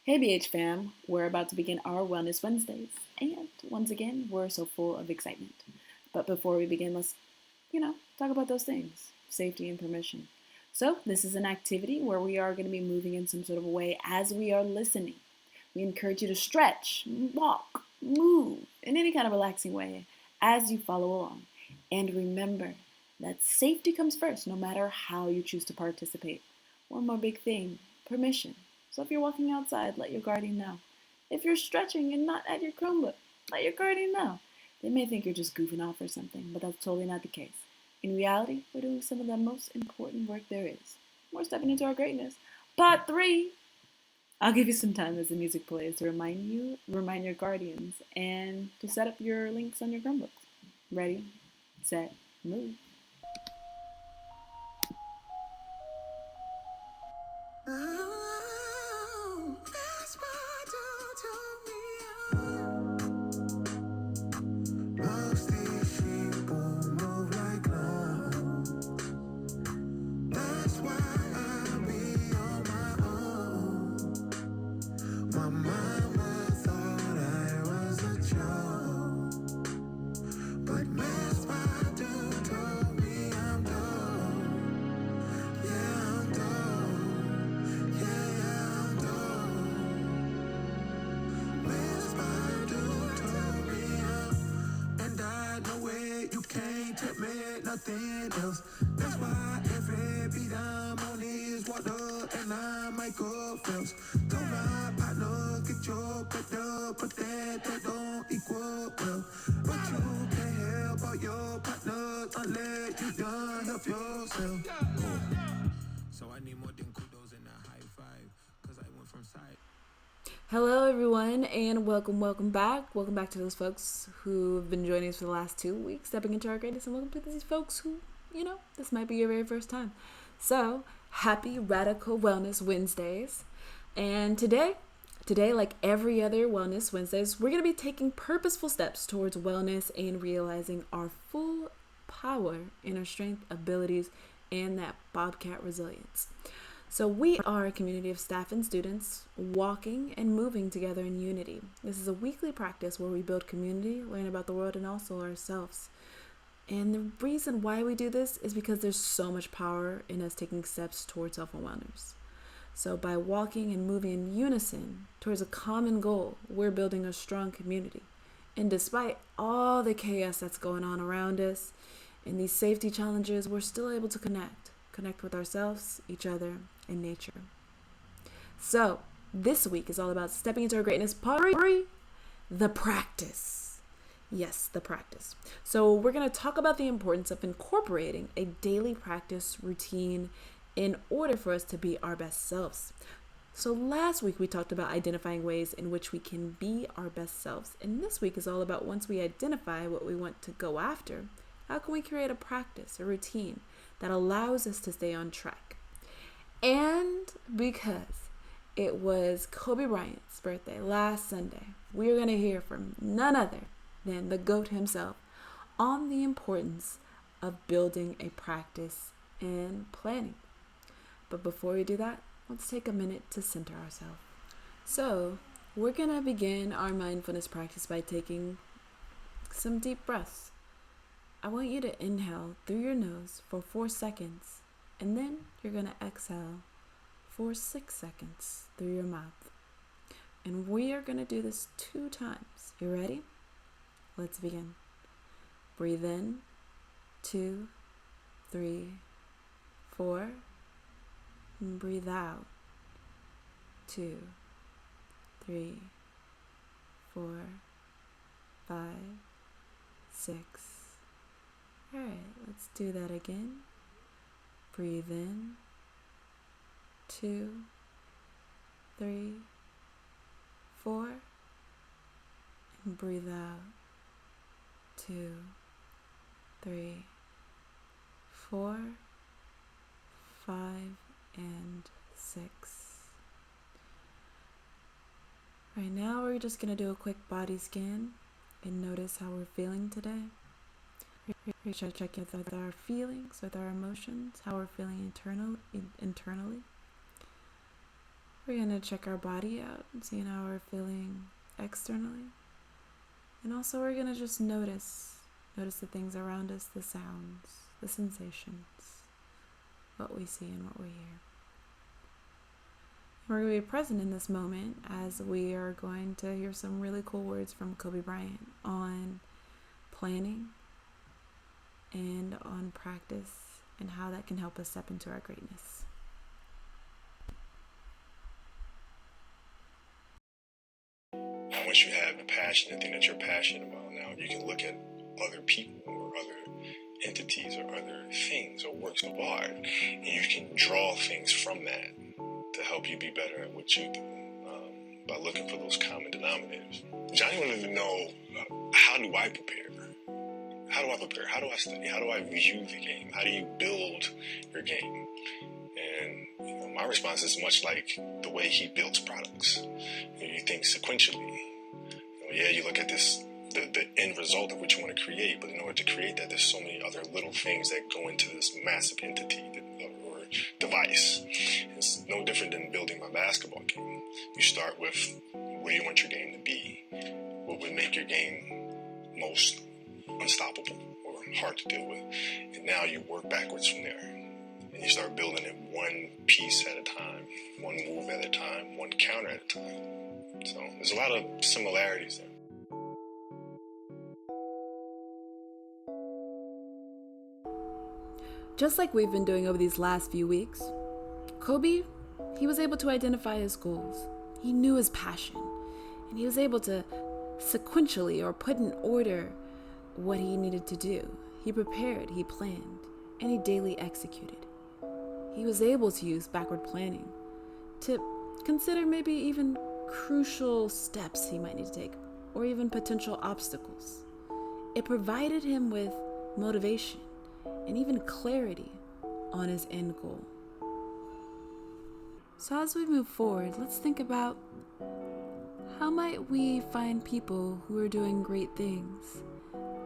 Hey BH fam, we're about to begin our Wellness Wednesdays, and once again, we're so full of excitement. But before we begin, let's, talk about those things safety and permission. So, this is an activity where we are going to be moving in some sort of way as we are listening. We encourage you to stretch, walk, move in any kind of relaxing way as you follow along. And remember that safety comes first, no matter how you choose to participate. One more big thing permission. So if you're walking outside, let your guardian know. If you're stretching and not at your Chromebook, let your guardian know. They may think you're just goofing off or something, but that's totally not the case. In reality, we're doing some of the most important work there is. We're stepping into our greatness. Part 3. I'll give you some time as the music plays to remind your guardians, and to set up your links on your Chromebooks. Ready, set, move. Nothing else. That's why every beat I'm on is water and I'm Michael Phelps. Don't ride, partner, get your better, but that don't equal well. But you can't help out your partner unless you done help yourself. So I need more than kudos and a high five, cause I went from side. Hello, everyone, and welcome back. Welcome back to those folks who have been joining us for the last 2 weeks, stepping into our greatness, and welcome to these folks who, this might be your very first time. So, happy Radical Wellness Wednesdays. And today, like every other Wellness Wednesdays, we're going to be taking purposeful steps towards wellness and realizing our full power, inner strength, abilities, and that bobcat resilience. So we are a community of staff and students walking and moving together in unity. This is a weekly practice where we build community, learn about the world, and also ourselves. And the reason why we do this is because there's so much power in us taking steps towards self-awareness. So by walking and moving in unison towards a common goal, we're building a strong community. And despite all the chaos that's going on around us and these safety challenges, we're still able to connect with ourselves, each other, and nature. So this week is all about stepping into our greatness, part 3, the practice. Yes, the practice. So we're going to talk about the importance of incorporating a daily practice routine in order for us to be our best selves. So last week we talked about identifying ways in which we can be our best selves. And this week is all about once we identify what we want to go after, how can we create a practice, a routine that allows us to stay on track? And because it was Kobe Bryant's birthday last Sunday, we're going to hear from none other than the GOAT himself on the importance of building a practice and planning. But before we do that, let's take a minute to center ourselves. So, we're going to begin our mindfulness practice by taking some deep breaths. I want you to inhale through your nose for 4 seconds, and then you're going to exhale for 6 seconds through your mouth. And we are going to do this 2 times. You ready? Let's begin. Breathe in, 2, 3, 4, and breathe out, 2, 3, 4, 5, 6. Alright, let's do that again. Breathe in, 2, 3, 4, and breathe out, 2, 3, 4, 5, and 6. Right now we're just going to do a quick body scan and notice how we're feeling today. We should check in with our feelings, with our emotions, how we're feeling internally. We're going to check our body out and see how we're feeling externally. And also we're going to just notice the things around us, the sounds, the sensations, what we see and what we hear. We're going to be present in this moment as we are going to hear some really cool words from Kobe Bryant on planning and on practice and how that can help us step into our greatness. Once you have the passion and thing that you're passionate about, now you can look at other people or other entities or other things or works of art, and you can draw things from that to help you be better at what you do by looking for those common denominators. Johnny wanted to know, how do I prepare? How do I prepare? How do I study? How do I view the game? How do you build your game? And my response is much like the way he builds products. You think sequentially. You look at the end result of what you want to create, but in order to create that, there's so many other little things that go into this massive entity or device. It's no different than building my basketball game. You start with, what do you want your game to be? What would make your game most unstoppable or hard to deal with? And now you work backwards from there. And you start building it one piece at a time, one move at a time, one counter at a time. So there's a lot of similarities there. Just like we've been doing over these last few weeks, Kobe, he was able to identify his goals. He knew his passion, and he was able to sequentially or put in order what he needed to do. He prepared, he planned, and he daily executed. He was able to use backward planning to consider maybe even crucial steps he might need to take, or even potential obstacles. It provided him with motivation and even clarity on his end goal. So as we move forward, let's think about, how might we find people who are doing great things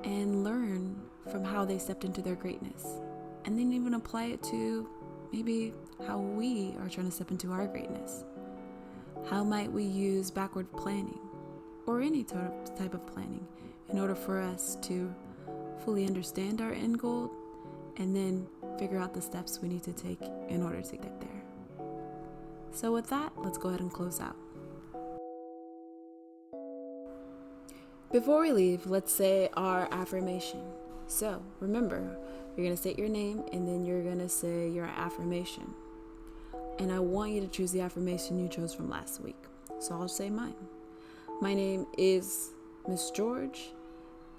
and learn from how they stepped into their greatness, and then even apply it to maybe how we are trying to step into our greatness. How might we use backward planning or any type of planning in order for us to fully understand our end goal and then figure out the steps we need to take in order to get there? So with that, let's go ahead and close out. Before we leave, let's say our affirmation. So remember, you're going to state your name and then you're going to say your affirmation. And I want you to choose the affirmation you chose from last week. So I'll say mine. My name is Miss George,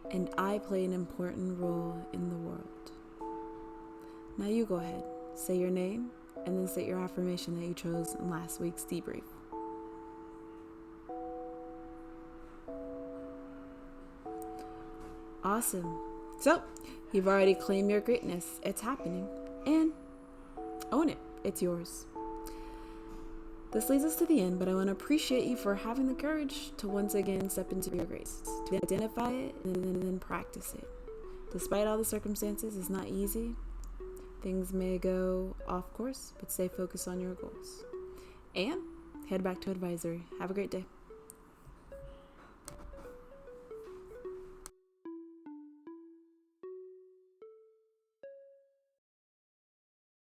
and I play an important role in the world. Now you go ahead, say your name, and then state your affirmation that you chose in last week's debrief. Awesome. So, you've already claimed your greatness. It's happening. And own it. It's yours. This leads us to the end, but I want to appreciate you for having the courage to once again step into your grace, to identify it and then practice it. Despite all the circumstances, it's not easy. Things may go off course, but stay focused on your goals. And head back to advisory. Have a great day.